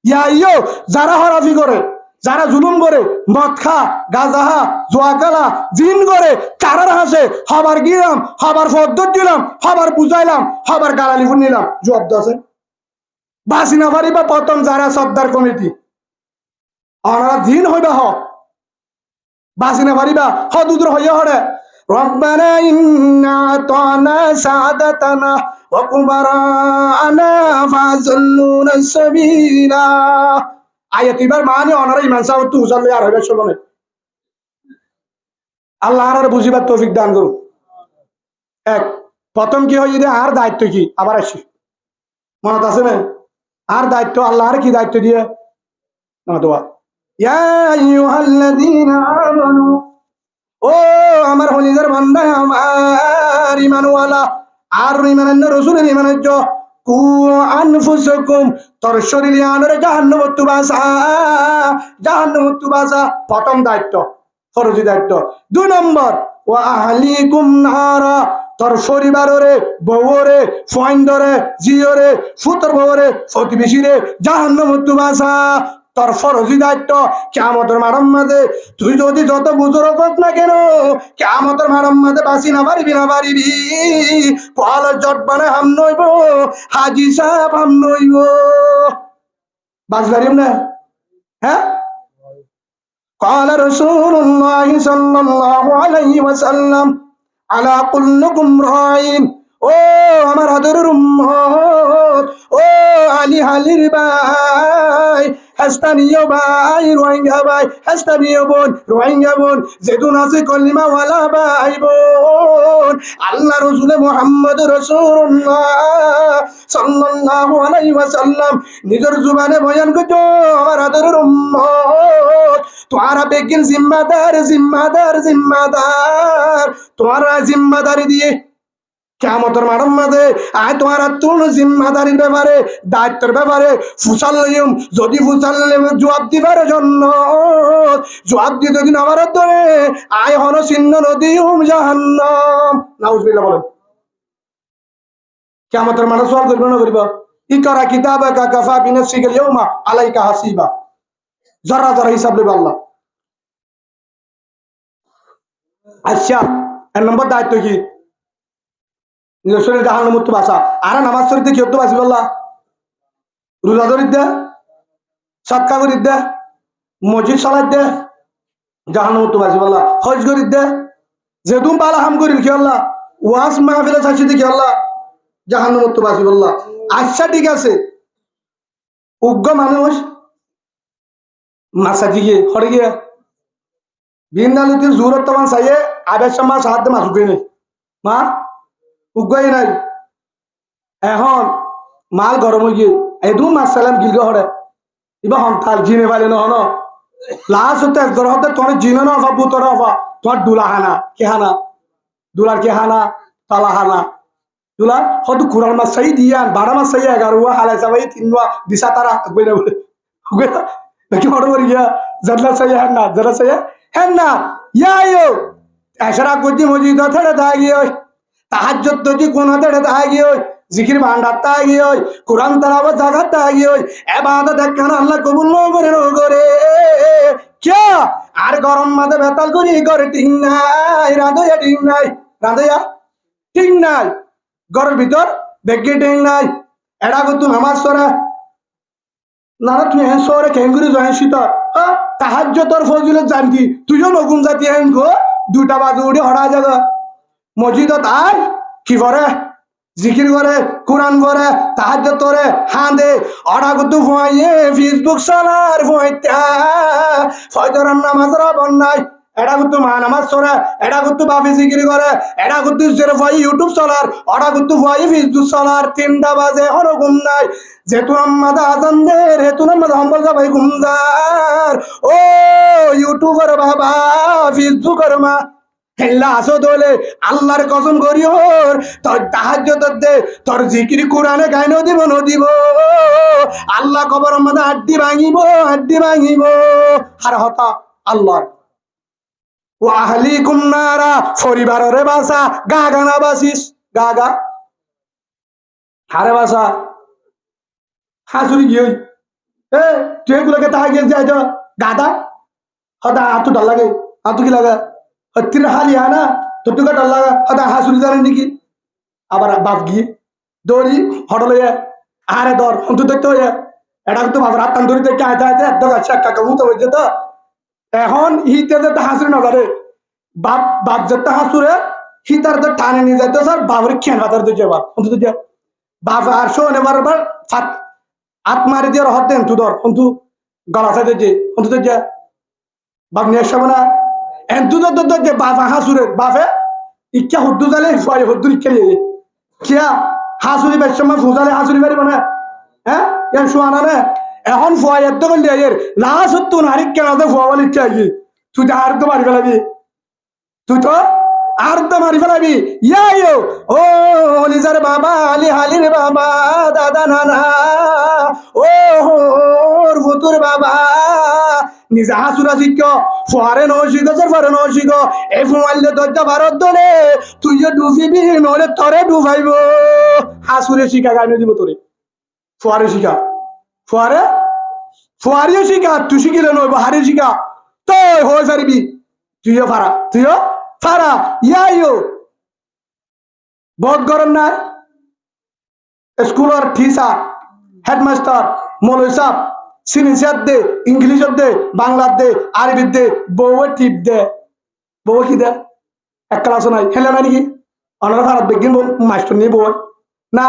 ইয়াইও যারা হরাফি করে যারা জুলুম করে মদ খা গাঁজা খা জোয়া খেলা জিন করে কারার হাসে হবার গিলাম হবার ফদ্দত দিলাম হবার বুঝাইলাম হবার গালালি ফুন নিলাম জবাব আছে বাসি না পারিবা প্রথম যারা সর্দার কমিটি ওনারা জিন হইবা বাসি না পারিবা দুদর হইয়া হরে রব্বানা ইন্না আতানা সাদাতানা ওয়া কুবারানা ফাযল্লুনা সাবিলা আয়াত এবার মানে ওনারা ইমান সাহেব তো উজালে আর হবে চলনে আল্লাহ আর বুঝিবার তৌফিক দান করুন। এক প্রথম কি হয় যদি আর দায়িত্ব কি আবার আসি মনত আছে না? আর দায়িত্ব আল্লাহ আর কি দায়িত্ব দিয়ে না দোয়া ইয়া আইয়ুহাল্লাযীনা আমানু, ও আমার হলিজার বান্দা, আমার ইমানওয়ালা আর ইমানের রাসূলের ইমানের কু আনফুসাকুম, তোর শরীরে আনরে জাহান্নামত বাসা, জাহান্নামত বাসা প্রথম দায়িত্ব, ফরজি দায়িত্ব। দুই নম্বর ওয়া আহলিকুম নারা, তোর পরিবারে বউরে ফয়েন্ডরে জিওরে ফুতর বউরে প্রতিবেশীরে জাহান্নামত বাসা তোর ফরজি দায়িত্ব। কিয়ামতের মাঠের মাঝে তুই যদি যত বুজুর্গ হোক না কেন, কিয়ামতের মাঠের মাঝে বাঁচি না পারিবি না পারিবি, কলের জট বানে হাম নইব, হাজি সাহেব হাম নইব, বাঁচ পারিম না? হ্যাঁ, قال رسول الله صلى الله عليه وسلم على كلكم راعين, ও আমার আদরের উম্মত, ও আলী হালির ভাই, হাস্তানীয় ভাই, রোহিঙ্গা ভাই, হাস্তানীয় বোন, রোহিঙ্গা বোন, যেদুন আছে কলিমাওয়ালা ভাই বোন, আল্লাহ রসুল মুহাম্মদ রাসূলুল্লাহ সাল্লাল্লাহু আলাইহি ওয়াসাল্লাম নিজের জুবানে বয়ান করতো, আমার আদরের উম্মত, তোমারা বেগিন জিম্মাদার জিম্মাদার জিম্মাদার, তোমারা জিম্মাদারি দিয়ে কিয়ামতের মাঠের মাঝে আয় তোমার তুন জিম্মাদারির ব্যাপারে দায়িত্বের ব্যাপারে ফুসাল লইম, যদি ফুসাল জবাব দিবার জন্য জবাব দিয়ে যদি আমার ধরে আয় হন চিহ্ন নদী জাহান্নাম, নাউজুবিল্লাহ বলেন। কিয়ামতের মাঠে সওয়াল করবে না করব, ইকরা কিতাবাকা কাফা বিনাফসিকা ইয়াউমা আলাইকা হাসিবা, জরা জরা হিসাব লইবে আল্লাহ। আচ্ছা, এক নম্বর দায়িত্ব কি? নিজের শরীর জাহান্নামত বাঁচা। আর নামাজ শরীতে কি হতো বাঁচিব আল্লাহ? রোজা ধরি দে, সাদকা করি দে, মসজিদ চালাই দে, জাহান্নামত বাঁচিব আল্লাহ। হজ করি দে, যেহেতু বালা হাম করি কি আল্লাহ, ওয়াজ মাহফিলে চাইছি দেখি আল্লাহ, জাহান্নামত বাঁচিব আল্লাহ। আচ্ছা ঠিক আছে, উগ্র মানুষ মাছা দিকে হরে গিয়ে বিন্দালুতির জোরত তখন চাইয়ে আবেশ মাছ হাত দিয়ে মাছ উঠে নেই, মা উগ্রই নাই। এখন মাল গরম হয়ে গিয়ে এদু মাছ চাইলাম গিলগে হরে এবার হন্তাল জিনে পাইলে নহন লাস্ট হতে এক হতে তোমার জিনে না হবা বুতরে হবা, তোমার দুলা হানা কে হানা, দুলার কে হানা তালা হানা, দুলা হয়তো কুরাল মাছ চাই দিয়ান বারো মাছ চাই 11 হালাই চাবাই 3 দিশা তারা বই না বলে নাকি হড় করি গিয়া জাদলা চাই হ্যাঁ না যারা চাই হ্যাঁ না ইয়ো এসরা কুজি মজিদ থেড়ে থাকি ওই তাহাজ্জুদ যদি কোন থেড়ে থাকি ওই জিকির ভান্ডার থাকি ওই কোরআন তেলাওয়াত জাগাত থাকি ওই ইবাদত দেখেন আল্লাহ কবুল ন করে কে আর গরম মাঝে বেতাল করি করে ঠিক নাই রাঁধইয়া ঠিক নাই, রাঁধইয়া ঠিক নাই, ঘরের ভিতর বেগে ঠিক নাই, এডা কত নামাজ সরা না তুই হ্যাঁ শহরে খেঙ্গুরি জয় শীতর তাহাজ্জুদের ফজিলত জানতি তুইও নগুন জাতি হ্যাঁ গো 2টা বাজে উঠে হড়া জায়গা মসজিদত আয় কি করে জিকির করে কোরআন করে তাহাজ্জুদ করে হাঁদে অড়া কত ভয়ে ফেসবুক চালার ভয়টা ফজরের নামাজের বন্যায় এডা কত মা নামাজ চলে, এডা কত বাপে জিকির করে, এডা কত জের ভয় ইউটিউব চলার, অড়া কত ভয় ফেসবুক চলার, 3টা বাজে হরো ঘুম নাই, যেহেতু আমাদের আজান দের হেতু আমাদের হম্বল যাবাই ঘুমজার, ও ইউটিউবার বাবা ফেসবুকের মা হেল্লা আসো দোলে আল্লাহর কসম করি ওর তোর তাহাজ্জুদ দে তোর জিকির কোরআনে গায় নদিব নদিব আল্লাহ কবর আমাদের আড্ডি ভাঙিব আর হতা আল্লাহর ও আহলিকুম নারা পরিবারের বাসা গা গানা বাসিস গা গা হারে বাসা হাসুরি গিয়ে এ তুই এগুলোকে তাহা গিয়ে যাই তো গাদা হতা হাতু ডাল লাগে হাতু কি লাগা হত্তির হালি আনা তোর টুকা ডাল লাগা হতা হাসুরি জানে নাকি আবার বাপ গিয়ে দৌড়ি হটলে আরে দর হন্তু দেখতে হয়ে এটা কিন্তু বাবার হাত টান ধরি দেখতে আইতে আইতে একদম আচ্ছা কাকা মুতো হয়েছে তো এখন হিতে যেতে হাসুরি না ধরে বাপ বাপ যেতে হাসুরে হিতার তো টানে নিয়ে যাইতো স্যার বাবার খেন হাতার দিকে বাপ হন্তু দিকে বাপ আর শোন এবার আত্মারি দিয়ে হত দেন তু ধর হন্তু গলা চাইতে যে হন্তু দিকে বাপ নিয়ে আসবে না এন্তু তো যে বাফা হাসুরে বাফে ইচ্ছা হুদ্দু জালে ফুয়াই হুদ্দুর ইচ্ছা নিয়ে কিয়া হাসুরি বেশমা ফুজালে হাসুরি পারিব না হ্যাঁ ইয়ান শুয়ানা না এখন ফুয়াই এত বললি এর লাশ হত্তু নারী কেন তো ফুয়া বলি ইচ্ছা কি তুই তো আর তো মারি ফেলাবি তুই তো আর তো মারি ফেলাবি ইয়ো ও লিজার বাবা আলি হালির বাবা দাদা নানা ও ওর ফুতুর বাবা নিজে হাসুরা শিখ ফরে নশিক ফরে নশিক এই ফুমাইলে দরজা ভারত দলে তুই যে ডুবিবি নহলে তরে ডুবাইব হাসুরে শিখা গাইনে দিব তোরে ফোয়ারে শিখা ফোয়ারে ফোয়ারিও শিখা তুই শিখিলে নইব হারে শিখা তুই হয়ে পারিবি তুইও ফারা ইয়াইও বহুত গরম না স্কুলের টিচার হেডমাস্টার মৌলভী সাহেব সিনিয়র দে ইংলিশ দে বাংলা দে আরবি দে বউ টিপ দে বউ কি দে এক ক্লাস নাই হেলে না নাকি অনারা ভারত বেগিন মাস্টার নিয়ে বউ না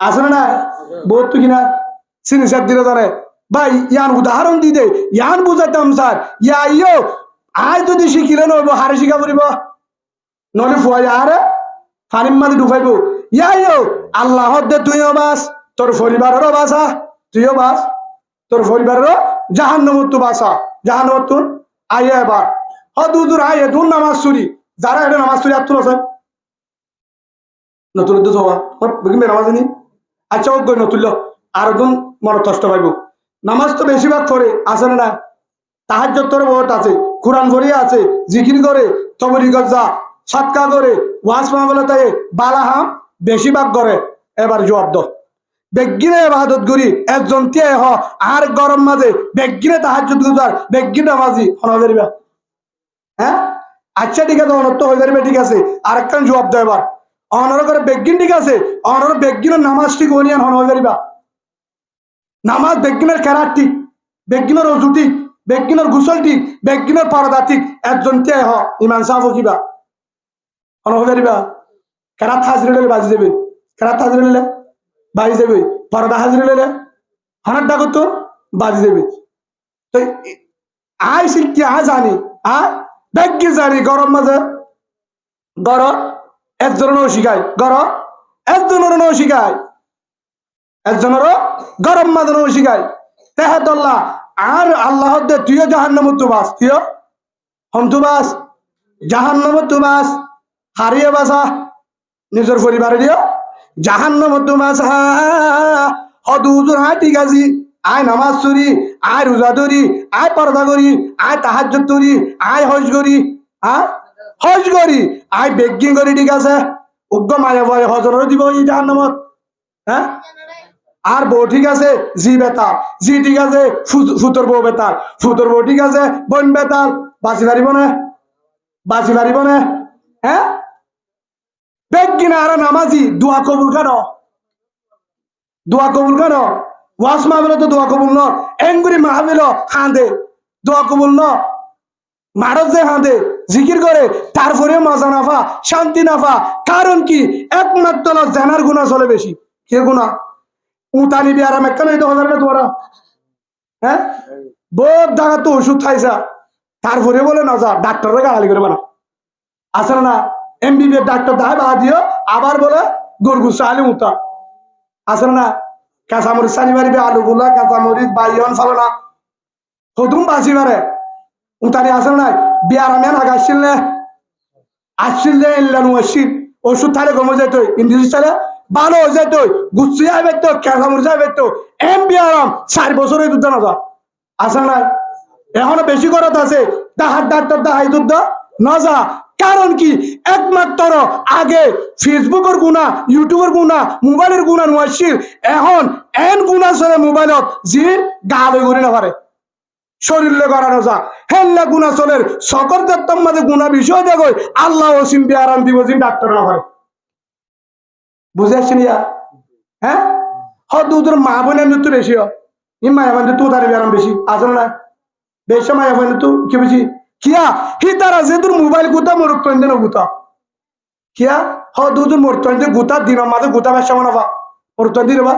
আছে না বউ তুই কিনা সিনিয়র দিলে জানে ভাই ইয়ান উদাহরণ দি দে ইয়ান বুঝাইতাম স্যার ইয়ো আয় যদি শিখিলে নইব হারে শিখা পড়িব নহলে ফুয়াই আরে ফানির মাঝে ডুবাইব ইয়ো আল্লাহ দে তুইও বাস তোর পরিবারেরও বাসা তুইও বাস তোর পরিবারেরও জাহান্নামত বাসা জাহান্নামত আইয়ে এবার দুজুর আইয়ে দুন নামাজ চুরি যারা এটা নামাজ চুরি আর তুল আছে নতুন তো যাওয়া বুঝলি নামাজ নি আচ্ছা ও গই নতুল আর দুন মনে কষ্ট পাইব নামাজ তো বেশিরভাগ করে আছে না তাহাজ্জুদ তোর বহুত আছে কোরআন পড়িয়া আছে জিকির করে তবরি গজ্জা সাতকা করে ওয়াজ মাহফিলে বালাহাম বেশিরভাগ করে এবার জবাব দাও বেগিনে ইবাদত করি একজন কে হ আর গরম মাঝে বেগিনে তাহাজ্জুদ গুজার বেগিনে নামাজি হনা করিবা হ্যাঁ আচ্ছা ঠিক আছে অনর্থ হয়ে যাবে ঠিক আছে আরেকখান জবাব দাও এবার অনর করে বেগিন ঠিক আছে অনর বেগিনের নামাজ ঠিক হনিয়ান হনা হয়ে যাবা নামাজ বেগিনের কেরাত ঠিক বেগিনের অজু ঠিক বেগিনের গুসল ঠিক বেগিনের পর্দা ঠিক একজন কে হ ইমান সাহেব কিবা হনা হয়ে যাবা কেরাত হাজরে বাজি যাবে কেরাত হাজরে বাজি যাবে পর্দা হাজরে লেলে হনার ডাকত তো বাজি যাবে তো আয় শিখি আয় জানি বেগি জানি গরম মাঝে গরম একজনের শিখায় গরম একজনের শিখায় একজনেরও গরম মাঝে শিখায় তেহাদুল্লাহ আর আল্লাহ দে তুইও জাহান্নামত বাস তুইও হন্তু বাস জাহান্নামত বাস হারিয়ে বাসা নিজের পরিবারে দিও জাহান্নামত বাস হদুজুর হ্যাঁ ঠিক আছে আয় নামাজ চুরি আয় রোজা ধরি আয় পর্দা করি আয় তাহাজ্জুদ করি আয় হজ করি হজ করি আয় বেগিং করি ঠিক আছে উগ্র মায়া ভয় হজরও দিব এই জাহান্নামত হ্যাঁ আর বউ ঠিক আছে জি বেতাল জি ঠিক আছে ফুতর বউ বেতাল ফুতর বউ ঠিক আছে বোন বেতাল বাঁচি পারিব না বাঁচি পারিব না হ্যাঁ বেগিনা আর নামাজি দোয়া কবুল কেন দোয়া কবুল কেন ওয়াজ মাহফিল তো দোয়া কবুল ন এঙ্গুরি মাহফিল খাঁদে দোয়া কবুল ন মারত যে হাঁদে জিকির করে তারপরে মজা নাফা শান্তি নাফা কারণ কি একমাত্র জানার গুণা চলে বেশি কে গুণা উতানি বিয়ারা মেকানো তো হাজার না তোরা হ্যাঁ বহুত জায়গা তো ওষুধ খাইছা তারপরে বলে না যা ডাক্তাররা গালালি করে বানা আসলে না এমবিবিএস ডাক্তার দায় বা দিও আবার বলে গরগুসা আলি উতা আসলে না কাঁচামরিচ সানি মারিবে আলুগুলা কাঁচামরিচ বাইয়ন ফালো না হতুম বাঁচি মারে উতানি আসলে না বিয়ার আমি আগে আসছিল এলানু আসছিল ওষুধ থালে কমে যেত ইংরেজি চালে ভালো হয়ে যেত গুছিয়ে আইবে তো কাঁচামরিচ আইবে তো এম বিয়ারাম 4 বছর এই দুধ না যা আসলে না এখনো বেশি করত আছে তাহার ডাক্তার দাহাই দুধ না যা কারণ কি একমাত্র আগে ফেসবুকের গুণা ইউটিউবের গুণা মোবাইলের গুণা নোয়াছিল এখন এন গুণা চলে মোবাইলত যি গালে ঘুরি না পারে শরীরে গড়ানো যা হেল্লা গুণা চলের সকর দত্তম মাঝে গুণা বিষয় দেখো আল্লাহ ওসিম বিয়ারাম দিব জিন ডাক্তার না পারে বুঝে আসছেন ইয়া হ্যাঁ দুধের মা বোনের মৃত্যু বেশি ই মায়া বোন তো তার বিয়ারাম বেশি আসলে না বেশি মায়া বোন তো কি বেশি কিয়া হি তারা যে তোর মোবাইল গুতা মরুক তৈন গুতা কিয়া দুজন মোর তৈন গুতা দিন মাঝে গুতা বেশা মানাবা মোর তৈন দিবা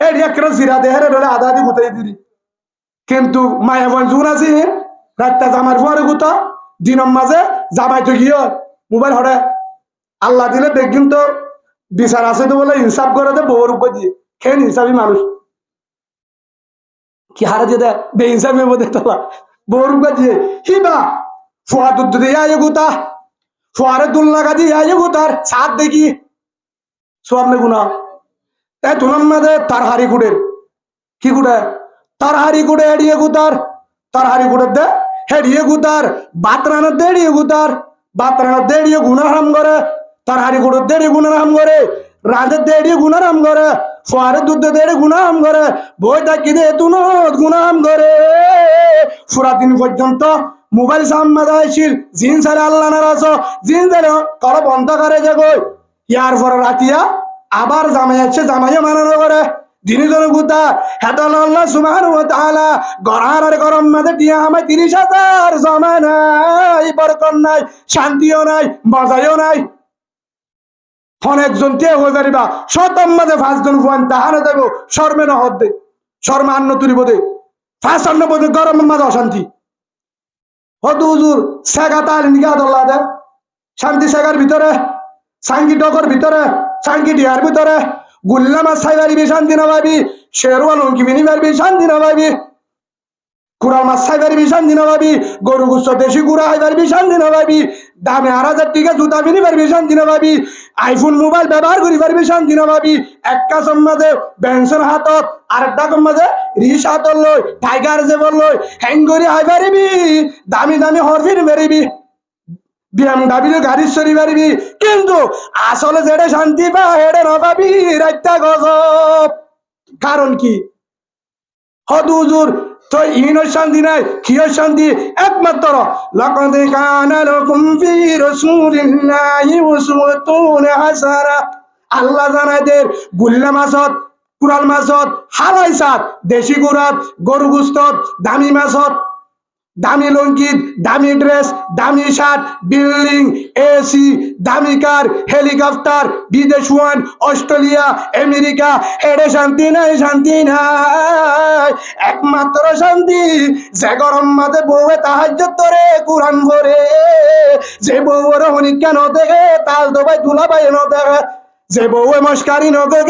এই একটা জিরা দেহের আধা আধি গুতাই দিদি কিন্তু মায়া বোন জুন আছে রাতটা জামার পরে গুতা দিনের মাঝে জামাই তো গিয়ে মোবাইল হরে আল্লাহ দিলে দেখবেন তো বিচার আছে তো বলে ইনসাফ করে দে বউর উপর দিয়ে খেয়ে ইনসাফি মানুষ কি হারে দিয়ে দেয় বে ইনসাফের মধ্যে তোলা বউর উপর দিয়ে হিবা ফোয়া দুধ দিয়ে আয় গুতা ফোয়ারে দুল লাগা দিয়ে আয় গুতার সাত দেখি সোয়াবনে গুনা এ তুলার মাঝে তার হাড়ি কুড়ের কি কুড়ে তার হাড়ি কুড়ে এড়িয়ে গুতার তার হাড়ি কুড়ে দে হেড়িয়ে গুতার বাতরানোর দেড়িয়ে গুতার বাতরানোর দেড়িয়ে গুনা হারাম করে তার হাড়ি কুড়ে দেড়িয়ে গুনা হারাম করে রাঁধের দেড়িয়ে গুনা হারাম করে ফোয়ারে দুধ দেড়ে গুনা হারাম করে বইটা কি দে তুনত গুনা হারাম করে পুরা দিন পর্যন্ত মোবাইল সামনে আসছিল জিন সারে আল্লাহ নারাজ জিন সারে কর বন্ধ করে যে গই ইয়ার পরে রাতিয়া আবার জামাই আছে জামাইয়া মানানো করে দিনী জন গুতা হেদল আল্লাহ সুবহানাহু ওয়া তাআলা গরার গরম মাঝে দিয়া আমায় 30,000 জমা নাই বরকত নাই শান্তিও নাই মজাও নাই অনেকজন কে হয়ে যারিবা শতম মাঝে 5 জন ফুয়ান তাহারে যাবো শর্মে না হদ্দে শর্মা আন্ন তুলিব দে 5 অন্ন পর্যন্ত গরম মাঝে অশান্তি হদ হুজুর সেগা তার নিগা দল্লা দে শান্তি সেগার ভিতরে সাঙ্গি ডকর ভিতরে সাঙ্গি ডিয়ার ভিতরে গুল্লা মাছ খাই পারবি শান্তি না পাবি শেরওয়াল অঙ্কি বিনি পারবি শান্তি না পাবি কুড়া মাছ খাই পারবি শান্তি না পাবি গরু গুচ্ছ দেশি কুড়া খাই পারবি শান্তি না পাবি দামে 8,000 টাকা জুতা কিনি পারবি শান্তি না পাবি আইফোন মোবাইল ব্যবহার করি পারবি শান্তি না পাবি এক কাজের মাঝে বেঞ্চের হাতত আরেকটা কম মাঝে রিস হাতর লই টাইগার জেবল লই হ্যাং করি হাই পারিবি দামি দামি হরফিন বেরিবি বিএমডাব্লিউ গাড়ি চড়ি পারিবি কিন্তু আসলে যেটা শান্তি পা হেডে না পাবি রাইতা গজব কারণ কি হদ হুজুর তো ইনর শান্তি নাই কিয়র শান্তি একমাত্র লাকাদ কানা লাকুম ফি রাসূলিল্লাহি উসওয়াতুন হাসানাহ আল্লাহ জানাদের গুল্লা মাছত কুরাল মাছত হালাই সাত দেশি গুড়াত গরু গুস্তত দামি মাছত দামি লঙ্কিত দামি ড্রেস দামি শার্ট বিল্ডিং এসি দামি কার হেলিকপ্টার বিদেশ ওয়ান অস্ট্রেলিয়া আমেরিকা এড়ে শান্তি নাই একমাত্র শান্তি যে গরম মাঝে বউয়ে তাহাজ্জুদ করে কুরআন পড়ে যে বউর হনি কেন দেখে তাল দবাই তুলা পাই ন দেখে যে বউয়ে মস্কারি নগে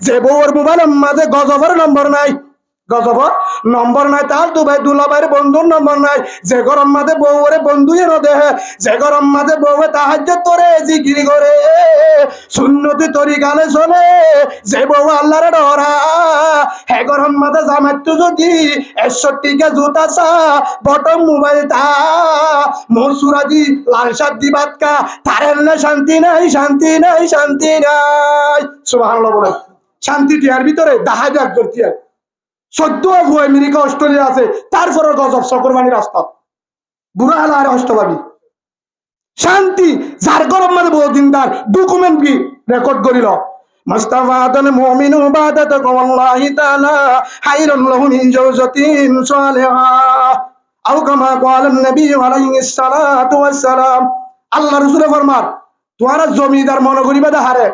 যে বউর মোবাইলের মাঝে গজবের নম্বর নাই গজবর নম্বর নাই তার দুবাই দুলাবাইয়ের বন্ধুর নম্বর নাই যে গরম মাঝে বউরে বন্ধু এর দেহে যে গরম মাঝে বউয়ে তাহাজ্জুদ করে জিকির করে সুন্নতি তরিকালে চলে যে বউ আল্লাহর ডরা হে গরম মাঝে জামাইতো যদি 61 কে জুতা চা বটম মোবাইল তা মসুরাদি লাল শাদি বাতকা তারের না শান্তি নাই সুবহানাল্লাহ বলে শান্তি টিয়ার ভিতরে দাহাজ একজন টিয়ার 14 আবু আমেরিকা অস্ট্রেলিয়া আছে তারপরে গজব সকরবানি রাস্তা বুড়া হালা আর অষ্টভাবী শান্তি যার গরম মানে বহু দিনদার ডকুমেন্ট কি রেকর্ড করিল মুস্তাফা আদন মুমিনু বাদাত আল্লাহি তাআলা খায়রুল লাহু মিন জাওজাতিন সালিহা আও কামা ক্বালা নবী আলাইহিস সালাতু ওয়াস সালাম আল্লাহ রাসূল ফরমান তোরা জমিদার মনে করিবা হারে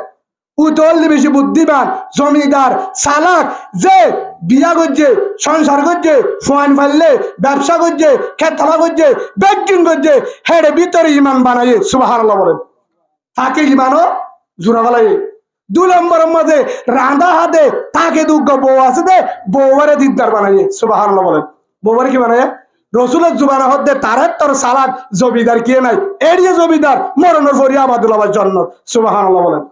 উতল বেশি বুদ্ধিমান জমিদার চালাক যে বিয়া করছে সংসার করছে ফোয়ান ফাইলে ব্যবসা করছে খেতলা করছে ব্যাংকিং করছে হেডে ভিতরে ইমান বানাই সুবহানাল্লাহ বলেন তাকে ইমানও জোড়া বালাই 2 নম্বরের মধ্যে রাঁধা হাতে তাকে দুঃখ বউ আছে দে বউরে দিকদার বানাই সুবহানাল্লাহ বলেন বউরে কি বানায় রসুলের জুবানা হদ্দে তারে তোর চালাক জমিদার কে নাই এড়িয়ে জমিদার মরণের ফরিয়া আবাদুল্লাহ জন্নত সুবহানাল্লাহ বলেন